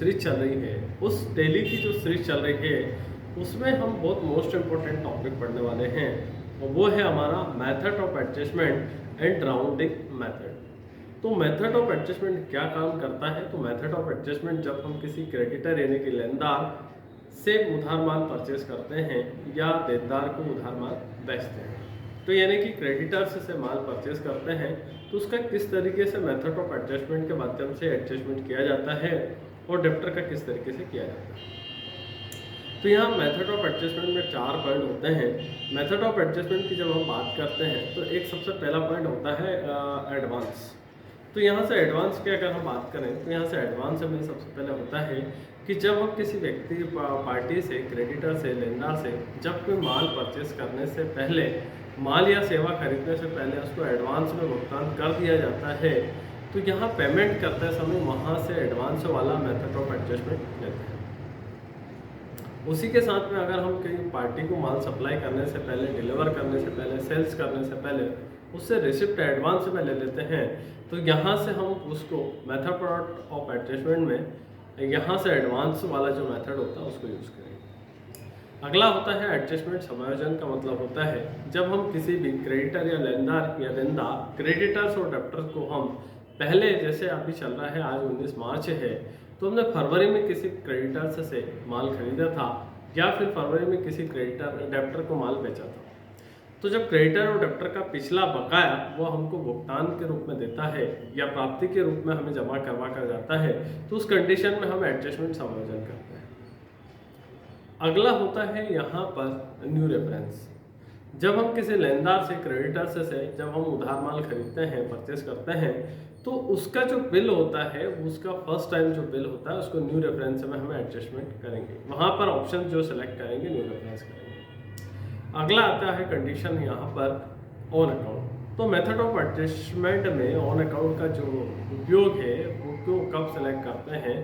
Series चल रही है, उस डेली की जो सीरीज चल रही है उसमें हम बहुत मोस्ट इम्पोर्टेंट टॉपिक पढ़ने वाले हैं और वो है हमारा method of adjustment and rounding method. तो मेथड ऑफ एडजस्टमेंट क्या काम करता है? तो मेथड ऑफ एडजस्टमेंट जब हम किसी क्रेडिटर यानी कि लेनदार से उधार माल परचेज करते हैं या देनदार को उधार माल बेचते हैं, तो यानी कि क्रेडिटर से माल परचेज करते हैं तो उसका किस तरीके से मेथड ऑफ एडजस्टमेंट के माध्यम से एडजस्टमेंट किया जाता है और डेप्टर का किस तरीके से किया जाता है। तो यहाँ मेथड ऑफ एडजस्टमेंट में 4 पॉइंट होते हैं। मेथड ऑफ एडजस्टमेंट की जब हम बात करते हैं तो एक सबसे पहला पॉइंट होता है एडवांस। तो यहाँ से एडवांस की अगर हम बात करें तो यहाँ से एडवांस में सबसे पहले होता है कि जब हम किसी व्यक्ति पार्टी से, क्रेडिटर से, लेनदार से जब कोई माल परचेस करने से पहले, माल या सेवा खरीदने से पहले उसको एडवांस में भुगतान कर दिया जाता है, तो यहाँ पेमेंट करते समय वहाँ से एडवांस वाला मेथड ऑफ एडजस्टमेंट लेते हैं। उसी के साथ में अगर हम कहीं पार्टी को माल सप्लाई करने से पहले, डिलीवर करने से पहले, सेल्स करने से पहले उससे रिसिप्ट एडवांस में ले लेते हैं, तो यहाँ से हम उसको मेथड ऑफ एडजस्टमेंट में यहाँ से एडवांस वाला जो मेथड होता है उसको यूज़ करेंगे। अगला होता है एडजस्टमेंट समायोजन का मतलब होता है जब हम किसी भी क्रेडिटर या लेनदार या देनदार, क्रेडिटर्स और डेब्टर्स को हम पहले, जैसे अभी चल रहा है आज 19 मार्च है, तो हमने फरवरी में किसी क्रेडिटर से माल खरीदा था या फिर फरवरी में किसी क्रेडिटर डेब्टर को माल बेचा था, तो जब क्रेडिटर और डेब्टर का पिछला बकाया वो हमको भुगतान के रूप में देता है या प्राप्ति के रूप में हमें जमा करवा कर जाता है, तो उस कंडीशन में हम एडजस्टमेंट समायोजन करते हैं। अगला होता है यहाँ पर न्यू रेफरेंस। जब हम किसी लेनदार से, क्रेडिटर से जब हम उधार माल खरीदते हैं, परचेस करते हैं, तो उसका जो बिल होता है, उसका फर्स्ट टाइम जो बिल होता है उसको न्यू रेफरेंस में हम एडजस्टमेंट करेंगे। वहाँ पर ऑप्शन जो सेलेक्ट करेंगे न्यू रेफरेंस करेंगे। अगला आता है कंडीशन यहाँ पर ऑन अकाउंट। तो मेथड ऑफ एडजस्टमेंट में ऑन अकाउंट का जो उपयोग है वो कब सेलेक्ट करते हैं?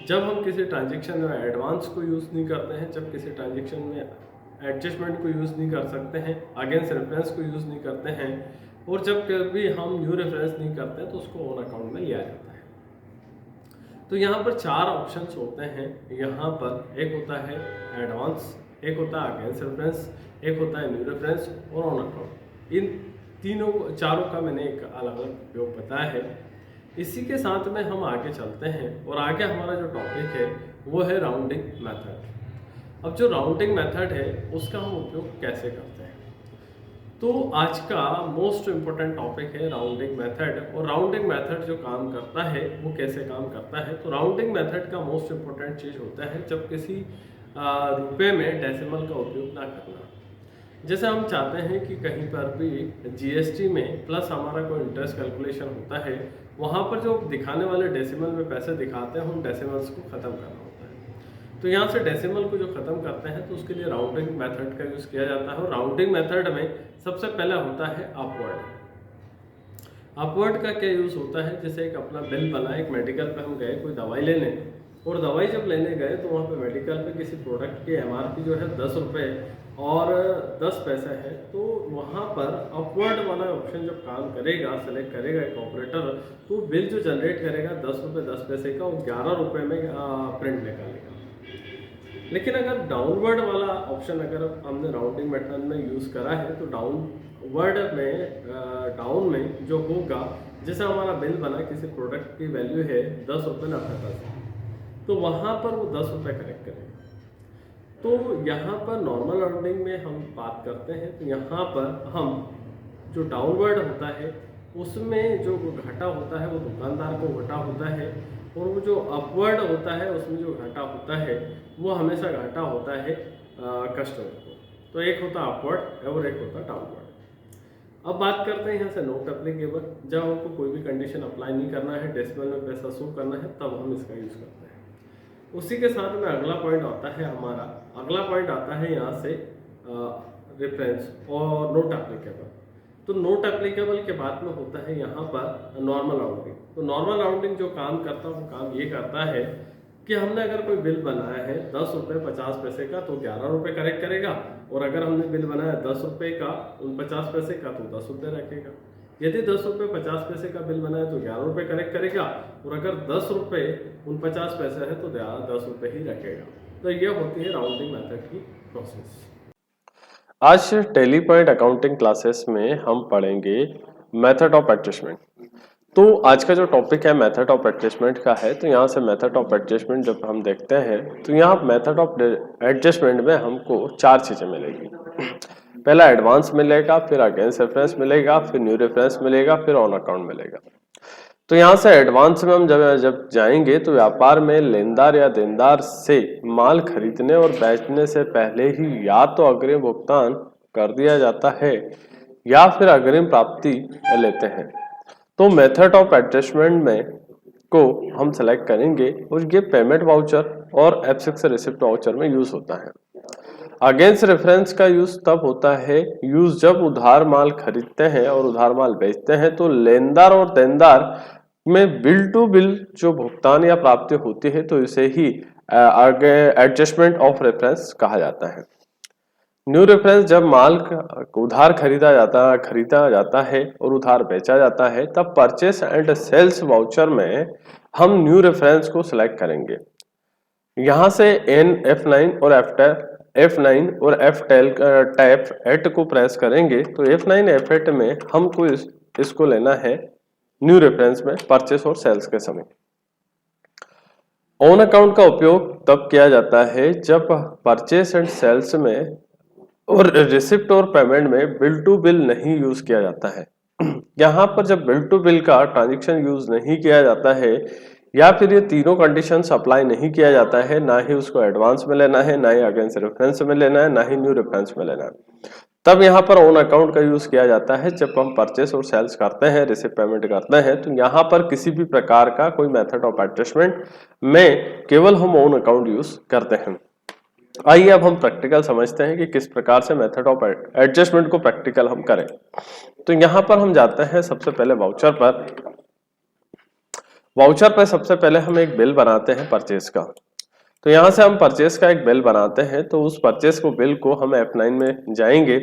जब हम किसी ट्रांजेक्शन में एडवांस को यूज़ नहीं करते हैं, जब किसी ट्रांजेक्शन में एडजस्टमेंट को यूज़ नहीं कर सकते हैं, अगेंस्ट रेफरेंस को यूज़ नहीं करते हैं, और जब कभी हम न्यू रेफरेंस नहीं करते हैं तो उसको ऑन अकाउंट में लिया जाता है। तो यहाँ पर 4 ऑप्शंस होते हैं। यहाँ पर एक होता है एडवांस, एक होता है अगेंस्ट रेफरेंस, एक होता है न्यू रेफरेंस और ऑन अकाउंट। इन चारों का मैंने एक अलग अलग उपयोग बताया है। इसी के साथ में हम आगे चलते हैं और आगे हमारा जो टॉपिक है वो है राउंडिंग मेथड। अब जो राउंडिंग मेथड है उसका हम उपयोग कैसे करते हैं? तो आज का मोस्ट इम्पोर्टेंट टॉपिक है राउंडिंग मेथड। और राउंडिंग मेथड जो काम करता है वो कैसे काम करता है? तो राउंडिंग मेथड का मोस्ट इम्पोर्टेंट चीज़ होता है जब किसी रुपए में डेसिमल का उपयोग ना करना। जैसे हम चाहते हैं कि कहीं पर भी जीएसटी में प्लस हमारा कोई इंटरेस्ट कैलकुलेशन होता है, वहाँ पर जो दिखाने वाले डेसिमल में पैसे दिखाते हैं, हम डेसिमल्स को ख़त्म करना होता है। तो यहाँ से डेसिमल को जो ख़त्म करते हैं तो उसके लिए राउंडिंग मेथड का यूज़ किया जाता है। और राउंडिंग मेथड में सबसे पहला होता है अपवर्ड। अपवर्ड का क्या यूज़ होता है? जैसे एक अपना बिल बना, एक मेडिकल पे हम गए कोई दवाई लेने, और दवाई जब लेने गए तो वहाँ पे मेडिकल पे किसी प्रोडक्ट की एमआरपी जो है 10 रुपये और 10 पैसे है, तो वहाँ पर अपवर्ड वाला ऑप्शन जब काम करेगा, सेलेक्ट करेगा एक ऑपरेटर, तो बिल जो जनरेट करेगा 10 रुपये 10 पैसे का, वो 11 रुपये में प्रिंट निकालेगा। लेकिन अगर डाउनवर्ड वाला ऑप्शन अगर हमने राउंडिंग मेथड में यूज़ करा है, तो डाउनवर्ड में डाउन में जो होगा, जैसे हमारा बिल बना, किसी प्रोडक्ट की वैल्यू है 10 रुपये 90 पैसे, तो वहाँ पर वो 10 रुपये कलेक्ट करेगा। तो यहाँ पर नॉर्मल राउंडिंग में हम बात करते हैं, तो यहाँ पर हम जो डाउनवर्ड होता है उसमें जो घाटा होता है वो दुकानदार को घाटा होता है, और वो जो अपवर्ड होता है उसमें जो घाटा होता है वो हमेशा घाटा होता है कस्टमर को। तो एक होता है अपवर्ड और एक होता है डाउनवर्ड। अब बात करते हैं यहाँ से नोट एप्लीकेबल। जब हमको कोई भी कंडीशन अप्लाई नहीं करना है, डेसिमल में पैसा शो करना है, तब हम इसका यूज़ करते हैं। उसी के साथ में अगला पॉइंट आता है हमारा, अगला पॉइंट आता है यहाँ से रेफरेंस और नोट एप्लीकेबल। तो नोट एप्लीकेबल के बाद में होता है यहाँ पर नॉर्मल राउंडिंग। तो नॉर्मल राउंडिंग जो काम करता है वो काम ये करता है कि हमने अगर कोई बिल बनाया है 10 रुपये 50 पैसे का, तो 11 रुपये करेक्ट करेगा, और अगर हमने बिल बनाया 10 रुपये का 49 पैसे का, तो 10 रुपये रखेगा। यदि 10 रुपये 50 पैसे का बिल बना है तो 11 रुपये कलेक्ट करेगा, और अगर 10 रुपये 49 पैसे है तो 10 रुपये ही रखेगा। तो ये होती है राउंडिंग मेथड की प्रोसेस। आज टैली पॉइंट अकाउंटिंग क्लासेस में हम पढ़ेंगे मेथड ऑफ एडजस्टमेंट। तो आज का जो टॉपिक है मेथड ऑफ एडजस्टमेंट का है। तो यहाँ से मेथड ऑफ एडजस्टमेंट जब हम देखते हैं तो यहाँ मेथड ऑफ एडजस्टमेंट में हमको 4 चीज़ें मिलेगी। पहला एडवांस मिलेगा, फिर अगेंस्ट रेफरेंस मिलेगा, फिर न्यू रेफरेंस मिलेगा, फिर ऑन अकाउंट मिलेगा। तो यहाँ से एडवांस में हम जब जाएंगे तो व्यापार में लेनदार या देनदार से माल खरीदने और बेचने से पहले ही या तो अग्रिम भुगतान कर दिया जाता है या फिर अग्रिम प्राप्ति लेते हैं। तो मेथड ऑफ एडजस्टमेंट में को हम सेलेक्ट करेंगे और ये पेमेंट वाउचर और F6 रिसिप्ट वाउचर में यूज होता है। अगेंस्ट रेफरेंस का यूज तब होता है जब उधार माल खरीदते हैं और उधार माल बेचते हैं तो लेनदार और देनदार में बिल टू बिल जो भुगतान या प्राप्ति होती है तो इसे ही एडजस्टमेंट ऑफ रेफरेंस कहा जाता है। न्यू रेफरेंस जब माल उधार खरीदा जाता है और उधार बेचा जाता है तब परचेस एंड सेल्स वाउचर में हम न्यू रेफरेंस को सिलेक्ट करेंगे। यहाँ से F9 और F8 को प्रेस करेंगे तो F9 F8 में हमको इसको लेना है न्यू रेफरेंस में परचेस और सेल्स के समय। ऑन अकाउंट का उपयोग तब किया जाता है जब परचेस एंड सेल्स में और रिसिप्ट और पेमेंट में बिल टू बिल नहीं यूज किया जाता है। यहाँ पर जब बिल टू बिल का ट्रांजैक्शन यूज नहीं किया जाता है या फिर ये तीनों कंडीशंस अप्लाई नहीं किया जाता है, ना ही उसको एडवांस में लेना है, ना ही अगेंस्ट रेफरेंस में लेना है, ना ही न्यू रेफरेंस में लेना है, तब यहाँ पर ऑन अकाउंट का यूज किया जाता है। जब हम परचेस और सेल्स करते हैं, रिसिप्ट पेमेंट करते हैं तो यहाँ पर किसी भी प्रकार का कोई मेथड ऑफ एडजस्टमेंट में केवल हम ऑन अकाउंट यूज करते हैं। आइए अब हम प्रैक्टिकल समझते हैं कि किस प्रकार से मेथड ऑफ एडजस्टमेंट को प्रैक्टिकल हम करें। तो यहाँ पर हम जाते हैं सबसे पहले वाउचर पर। वाउचर पर सबसे पहले हम एक बिल बनाते हैं परचेस का। तो यहाँ से हम परचेस का एक बिल बनाते हैं तो उस परचेस को बिल को हम F9 में जाएंगे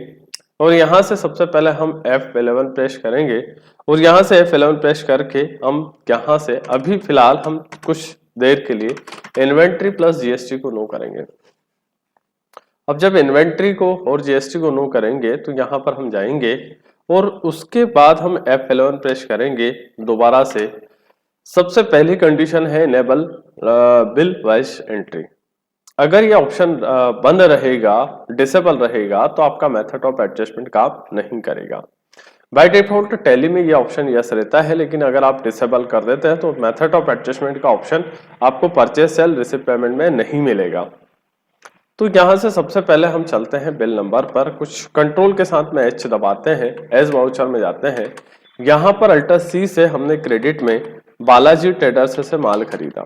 और यहाँ से सबसे पहले हम F11 प्रेस करेंगे और यहाँ से F11 प्रेस करके हम यहाँ से अभी फिलहाल हम कुछ देर के लिए इन्वेंट्री प्लस GST को नो करेंगे। अब जब इन्वेंट्री को और GST को नो करेंगे तो यहाँ पर हम जाएंगे और उसके बाद हम F11 प्रेस करेंगे दोबारा से। सबसे पहली कंडीशन है इनेबल बिल वाइज एंट्री। अगर ये ऑप्शन बंद रहेगा, डिसेबल रहेगा तो आपका मेथड ऑफ एडजस्टमेंट काम नहीं करेगा। बाय डिफॉल्ट टैली में ये ऑप्शन यस रहता है, लेकिन अगर आप डिसेबल कर देते हैं तो मेथड ऑफ एडजस्टमेंट का ऑप्शन आपको परचेस सेल रिसिप्ट पेमेंट में नहीं मिलेगा। तो यहाँ से सबसे पहले हम चलते हैं बिल नंबर पर, कुछ कंट्रोल के साथ में H दबाते हैं, एज वाउचर में जाते हैं। यहाँ पर अल्टर C से हमने क्रेडिट में बालाजी ट्रेडर्स से माल खरीदा।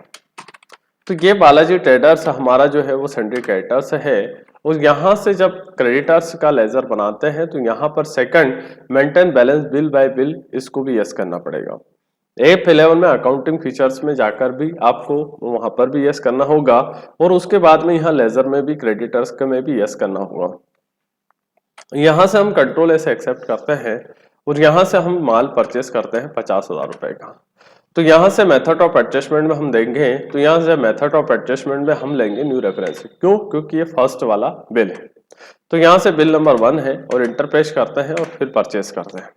तो ये बालाजी ट्रेडर्स हमारा जो है वो सिंडिकेटर्स है और यहाँ से जब क्रेडिटर्स का लेजर बनाते हैं तो यहाँ पर second maintain balance bill bye bill, इसको भी यस करना पड़ेगा। F11 में अकाउंटिंग फीचर्स में जाकर भी आपको वहां पर भी यस करना होगा और उसके बाद में यहाँ लेजर में भी क्रेडिटर्स में भी यस करना होगा। यहाँ से हम कंट्रोल ऐसे एक्सेप्ट करते हैं और यहाँ से हम माल परचेस करते हैं 50,000 रुपए का। तो यहाँ से मेथड ऑफ एडजस्टमेंट में हम देंगे तो यहाँ से मेथड ऑफ एडजस्टमेंट में हम लेंगे न्यू रेफरेंस। क्यों? क्योंकि ये फर्स्ट वाला बिल है। तो यहाँ से बिल नंबर 1 है और इंटर पेश करते हैं और फिर परचेस करते हैं।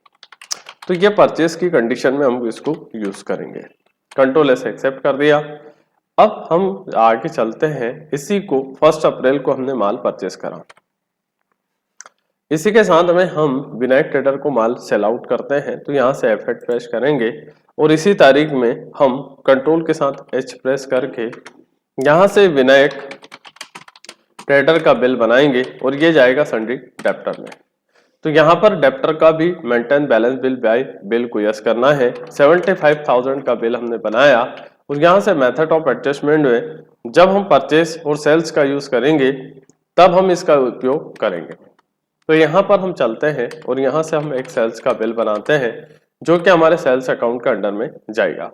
तो ये परचेस की कंडीशन में हम इसको यूज करेंगे। कंट्रोल ऐसे एक्सेप्ट कर दिया। अब हम आगे चलते हैं। इसी को 1 अप्रैल को हमने माल परचेस करा। इसी के साथ में हम विनायक ट्रेडर को माल सेल आउट करते हैं। तो यहाँ से F8 प्रेस करेंगे और इसी तारीख में हम कंट्रोल के साथ H प्रेस करके यहाँ से विनायक ट्रेडर का बिल बनाएंगे और ये जाएगा सन्डी डेप्टर में। तो यहाँ पर डेप्टर का भी maintain balance bill bye bill को यस करना है। 75,000 का बिल हमने बनाया और यहाँ से मेथड ऑफ एडजस्टमेंट में जब हम परचेस और सेल्स का यूज करेंगे तब हम इसका उपयोग करेंगे। तो यहाँ पर हम चलते हैं और यहाँ से हम एक सेल्स का बिल बनाते हैं जो कि हमारे सेल्स अकाउंट के अंडर में जाएगा।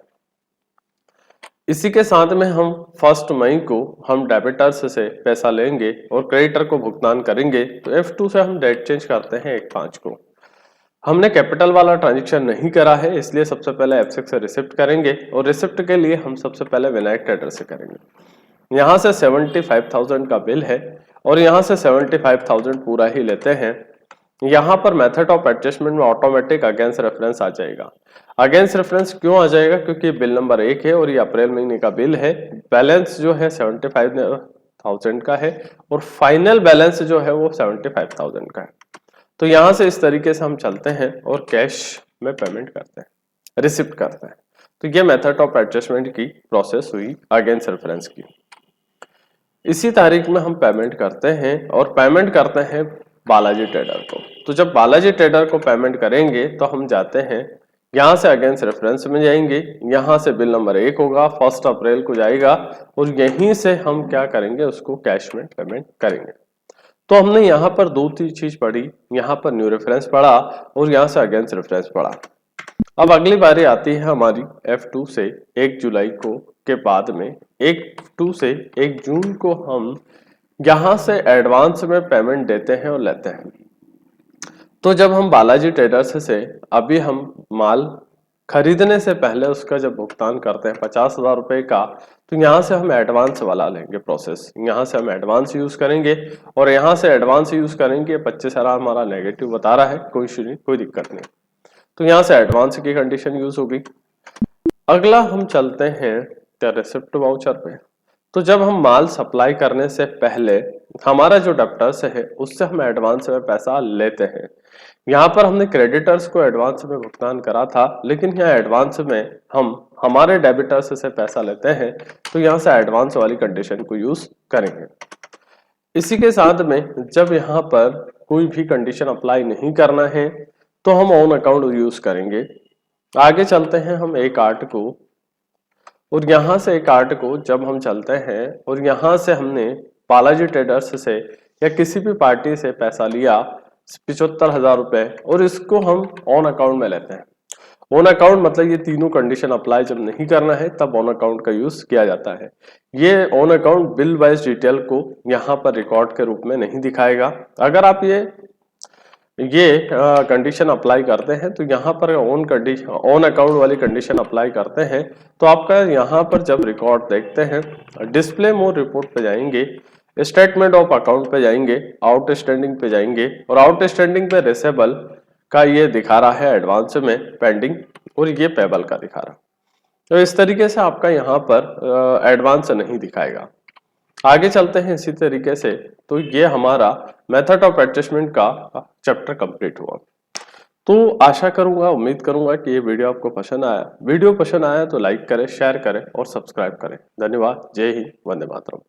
इसी के साथ में हम 1 मई को हम डेबिटर्स से पैसा लेंगे और क्रेडिटर को भुगतान करेंगे। तो F2 से हम डेट चेंज करते हैं 1/5 को। हमने कैपिटल वाला ट्रांजेक्शन नहीं करा है, इसलिए सबसे पहले F6 से रिसिप्ट करेंगे और रिसिप्ट के लिए हम सबसे पहले विनायक ट्रेडर से करेंगे। यहाँ से 75,000 का बिल है और यहाँ से 75,000 पूरा ही लेते हैं। यहाँ पर मेथड ऑफ एडजस्टमेंट में ऑटोमेटिक अगेंस्ट रेफरेंस आ जाएगा। अगेंस्ट रेफरेंस क्यों आ जाएगा? क्योंकि बिल नंबर 1 है और ये अप्रैल महीने का बिल है। बैलेंस जो है 75,000 का है और फाइनल बैलेंस जो है वो 75,000 का है। तो यहां से इस तरीके से हम चलते हैं और कैश में पेमेंट करते हैं, रिसिप्ट करते हैं। तो ये मेथड ऑफ एडजस्टमेंट की प्रोसेस हुई अगेंस्ट रेफरेंस की। इसी तारीख में हम पेमेंट करते हैं और पेमेंट करते हैं बालाजी ट्रेडर को। तो जब बालाजी ट्रेडर को पेमेंट करेंगे तो हम जाते हैं यहाँ से अगेंस्ट रेफरेंस में जाएंगे, यहाँ से बिल नंबर 1 होगा, 1 अप्रैल को जाएगा और यहीं से हम क्या करेंगे, उसको कैश में पेमेंट करेंगे। तो हमने यहाँ पर दो तीन चीज पढ़ी, यहाँ पर न्यू रेफरेंस पढ़ा और यहाँ से अगेंस्ट रेफरेंस पढ़ा। अब अगली बारी आती है हमारी F2 से 1 जुलाई को के बाद में 1 से 1 जून को हम यहाँ से एडवांस में पेमेंट देते हैं और लेते हैं। तो जब हम बालाजी ट्रेडर्स से अभी हम माल खरीदने से पहले उसका जब भुगतान करते हैं 50,000 रुपए का, तो यहाँ से हम एडवांस वाला लेंगे प्रोसेस। यहाँ से हम एडवांस यूज करेंगे और यहाँ से एडवांस यूज करेंगे। 25,000 हमारा नेगेटिव बता रहा है, कोई इशू नहीं, कोई दिक्कत नहीं। तो यहाँ से एडवांस की कंडीशन यूज होगी। अगला हम चलते हैं रिसिप्ट वाउचर पे। तो जब हम माल सप्लाई करने से पहले हमारा जो डेप्टर्स है उससे हम एडवांस में पैसा लेते हैं। यहाँ पर हमने क्रेडिटर्स को एडवांस में भुगतान करा था, लेकिन यहाँ एडवांस में हम हमारे डेबिटर्स से पैसा लेते हैं। तो यहाँ से एडवांस वाली कंडीशन को यूज करेंगे। इसी के साथ में जब यहाँ पर कोई भी कंडीशन अप्लाई नहीं करना है तो हम ऑन अकाउंट यूज करेंगे। आगे चलते हैं हम A8 को, और यहाँ से A8 को जब हम चलते हैं और यहाँ से हमने बालाजी ट्रेडर्स से या किसी भी पार्टी से पैसा लिया 75,000 रुपए और इसको हम ऑन अकाउंट में लेते हैं। ऑन अकाउंट मतलब ये तीनों कंडीशन अप्लाई जब नहीं करना है तब ऑन अकाउंट का यूज किया जाता है। ये on account bill wise detail को यहाँ पर रिकॉर्ड के रूप में नहीं दिखाएगा। अगर आप ये कंडीशन अप्लाई करते हैं तो यहाँ पर ऑन अकाउंट वाली कंडीशन अप्लाई करते हैं तो आपका यहाँ पर जब रिकॉर्ड देखते हैं डिस्प्ले मोर रिपोर्ट पे जाएंगे, स्टेटमेंट ऑफ अकाउंट पे जाएंगे, आउटस्टैंडिंग पे जाएंगे और आउटस्टैंडिंग पे रिसेबल का ये दिखा रहा है एडवांस में पेंडिंग और ये पेबल का दिखा रहा। तो इस तरीके से आपका यहाँ पर एडवांस नहीं दिखाएगा। आगे चलते हैं इसी तरीके से। तो ये हमारा मेथड ऑफ एडजस्टमेंट का चैप्टर कंप्लीट हुआ। तो आशा करूंगा, उम्मीद करूंगा कि ये वीडियो आपको पसंद आया। वीडियो पसंद आया तो लाइक करें, शेयर करें और सब्सक्राइब करें। धन्यवाद। जय हिंद, वंदे मातरम।